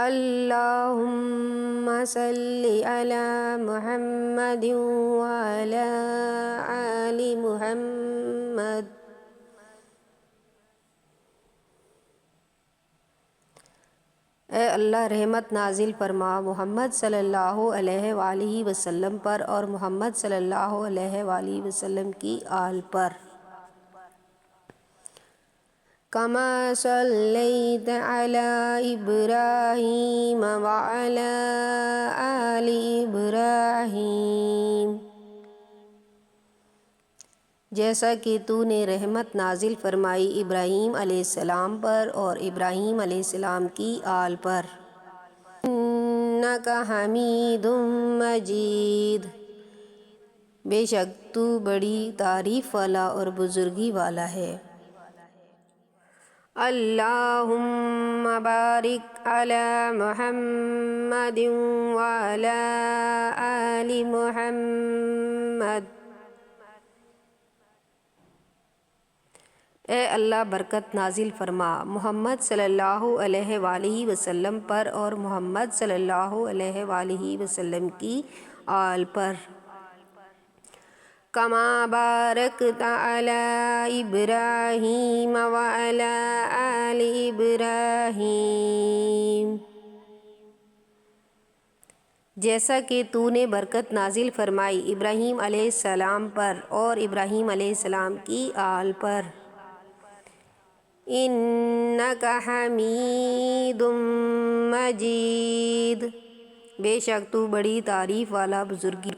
اللہم صلی علی محمد وعلی آل محمد۔ اے اللہ رحمت نازل فرما محمد صلی اللہ علیہ وآلہ وسلم پر اور محمد صلی اللہ علیہ وآلہ وسلم کی آل پر۔ کما صلیت علی ابراہیم وعلی آل ابراہیم، جیسا کہ تو نے رحمت نازل فرمائی ابراہیم علیہ السلام پر اور ابراہیم علیہ السلام کی آل پر۔ انک حمید مجید، بے شک تو بڑی تعریف والا اور بزرگی والا ہے۔ اللہم بارک علی محمد وعلی آل محمد، اے اللہ برکت نازل فرما محمد صلی اللہ علیہ وآلہ وسلم پر اور محمد صلی اللہ علیہ وآلہ وسلم کی آل پر۔ کما بارکت علی ابراہیم وعلی آل ابراہیم، جیسا کہ تو نے برکت نازل فرمائی ابراہیم علیہ السلام پر اور ابراہیم علیہ السلام کی آل پر۔ انک حمید مجید، بے شک تو بڑی تعریف والا بزرگی